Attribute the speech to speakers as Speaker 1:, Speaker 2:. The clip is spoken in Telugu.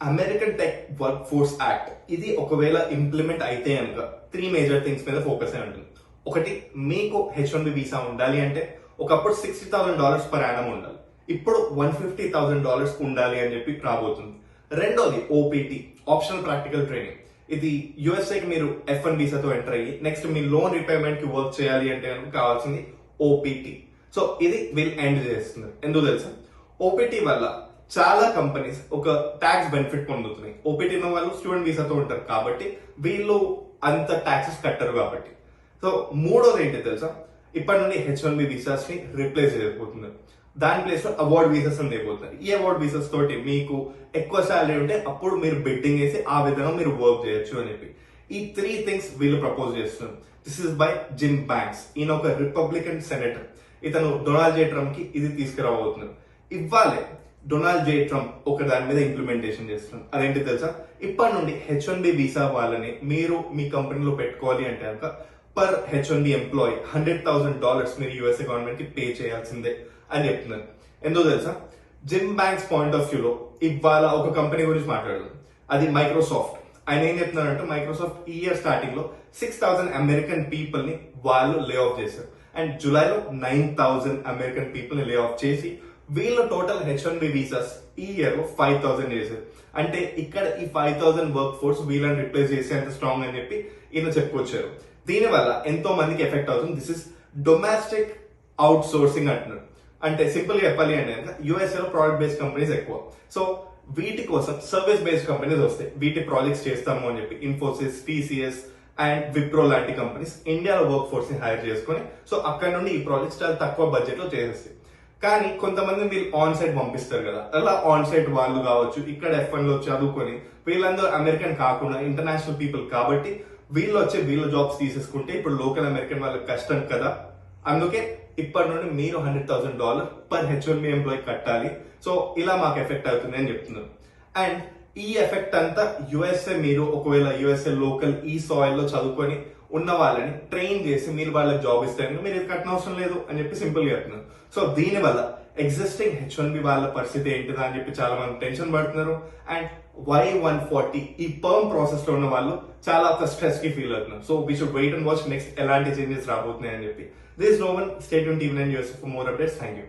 Speaker 1: American tech work force act ఇది ఒకవేళ ఇంప్లిమెంట్ అయితే కనుక 3 మేజర్ థింగ్స్ మీద ఫోకస్ అయి ఉంటుంది. ఒకటి, మీకు H1B వీసా ఉండాలి అంటే ఒకప్పుడు $60,000 పర్ యానం ఉండాలి, ఇప్పుడు $150,000 ఉండాలి అని చెప్పి రాబోతుంది. రెండోది ఓపీటీ, ఆప్షనల్ ప్రాక్టికల్ ట్రైనింగ్. ఇది యుఎస్ఏకి మీరు F1 వీసాతో ఎంటర్ అయ్యి నెక్స్ట్ మీ లోన్ రిపేమెంట్ కి వర్క్ చేయాలి అంటే కనుక కావాల్సింది ఓపీటీ. సో ఇది వీళ్ళు ఎండ్ చేస్తున్నారు. ఎందుకు తెలుసా? ఓపీటీ వల్ల చాలా కంపెనీస్ ఒక ట్యాక్స్ బెనిఫిట్ పొందుతున్నాయి. ఓపీటీ ఉన్న వాళ్ళు స్టూడెంట్ వీసాతో ఉంటారు కాబట్టి వీళ్ళు అంత ట్యాక్సెస్ కట్టరు కాబట్టి. సో మూడోది ఏంటి తెలుసా? ఇప్పటి నుండి H1B వీసాస్ ని రిప్లేస్ చేయబోతున్నారు. దాని ప్లేస్ లో అవార్డ్ వీసాస్ అని చేయబోతున్నారు. ఈ అవార్డ్ వీసాస్ తోటి మీకు ఎక్కువ శాలరీ ఉంటే అప్పుడు మీరు బిడ్డింగ్ వేసి ఆ విధంగా మీరు వర్క్ చేయొచ్చు అని చెప్పి ఈ 3 థింగ్స్ వీళ్ళు ప్రపోజ్ చేస్తున్నారు. This is by gym banks. ఈయన ఒక రిపబ్లికన్ సెనేటర్. ఇతను డొనాల్డ్ జే ట్రంప్ కి ఇది తీసుకురాబోతున్నారు. ఇవ్వాలి డొనాల్డ్ జే ట్రంప్ ఒక దాని మీద ఇంప్లిమెంటేషన్ చేస్తున్నారు. అదేంటి తెలుసా? ఇప్పటి నుండి H1B వీసా వాళ్ళని మీరు మీ కంపెనీలో పెట్టుకోవాలి అంటే కనుక పర్ H1B ఎంప్లాయీ $100,000 మీరు యుఎస్ఏ గవర్నమెంట్ కి పే చేయాల్సిందే అని చెప్తున్నారు. ఎందుకు తెలుసా? జిమ్ బ్యాంక్స్ పాయింట్ ఆఫ్ వ్యూలో ఇవాళ ఒక కంపెనీ గురించి మాట్లాడదు, అది మైక్రోసాఫ్ట్. ఆయన ఏం చెప్తున్నారంటే మైక్రోసాఫ్ట్ ఈ ఇయర్ స్టార్టింగ్ లో 6,000 అమెరికన్ పీపుల్ ని వాళ్ళు లే ఆఫ్ చేశారు అండ్ జూలైలో 9,000 అమెరికన్ పీపుల్ ని లే ఆఫ్ చేసి వీళ్ళు టోటల్ H1B వీసాస్ ఈ ఇయర్ లో 5,000 చేశారు. అంటే ఇక్కడ ఈ 5,000 వర్క్ ఫోర్స్ వీళ్ళని రిప్లేస్ చేసి అంత స్ట్రాంగ్ అని చెప్పి ఈయన చెప్పుకొచ్చారు. దీనివల్ల ఎంతో మందికి ఎఫెక్ట్ అవుతుంది. This is domestic out sourcing అంటున్నారు. అంటే సింపుల్ గా చెప్పాలి అంటే యుఎస్ఏ లో ప్రోడక్ట్ బేస్డ్ కంపెనీస్ ఎక్కువ. సో వీటి కోసం సర్వీస్ బేస్డ్ కంపెనీస్ వస్తాయి. వీటి ప్రాజెక్ట్స్ చేస్తాము అని చెప్పి ఇన్ఫోసిస్, టీసీఎస్ అండ్ విప్రో లాంటి కంపెనీస్ ఇండియాలో వర్క్ ఫోర్స్ ని హైర్ చేసుకుని సో అక్కడ నుండి ఈ ప్రాజెక్ట్స్ చాలా తక్కువ బడ్జెట్ లో చేసేస్తాయి. కానీ కొంతమంది వీళ్ళు ఆన్ సైట్ పంపిస్తారు కదా, అలా ఆన్ సైట్ వాళ్ళు కావచ్చు ఇక్కడ F1 లో చదువుకొని వీళ్ళందరూ అమెరికన్ కాకుండా ఇంటర్నేషనల్ పీపుల్ కాబట్టి వీళ్ళు వచ్చి వీళ్ళ జాబ్స్ తీసేసుకుంటే ఇప్పుడు లోకల్ అమెరికన్ వాళ్ళకి కష్టం కదా. అందుకే ఇప్పటి నుండి మీరు $100,000 పర్ H1B ఎంప్లాయీ కట్టాలి. సో ఇలా మాకు ఎఫెక్ట్ అవుతుంది అని చెప్తున్నారు. అండ్ ఈ ఎఫెక్ట్ అంతా యుఎస్ఏ మీరు ఒకవేళ యుఎస్ఏ లోకల్ ఈ సాయిల్ లో చదువుకొని ఉన్న వాళ్ళని ట్రైన్ చేసి మీరు వాళ్ళకి జాబ్ ఇస్తే మీరు ఇది కట్టిన అవసరం లేదు అని చెప్పి సింపుల్ గా చెప్తున్నారు. సో దీని వల్ల ఎగ్జిస్టింగ్ H1B వాళ్ళ పరిస్థితి ఏంటిదా అని చెప్పి చాలా మంది టెన్షన్ పడుతున్నారు. అండ్ Y140 ఈ పర్మ్ ప్రాసెస్ లో ఉన్న వాళ్ళు చాలా ఒక స్ట్రెస్ కి ఫీల్ అవుతున్నారు. So we should wait and watch next ఎలాంటి చేంజెస్ రాబోతున్నాయి అని చెప్పి. This no one, stay tune TV9 US for more updates. Thank you.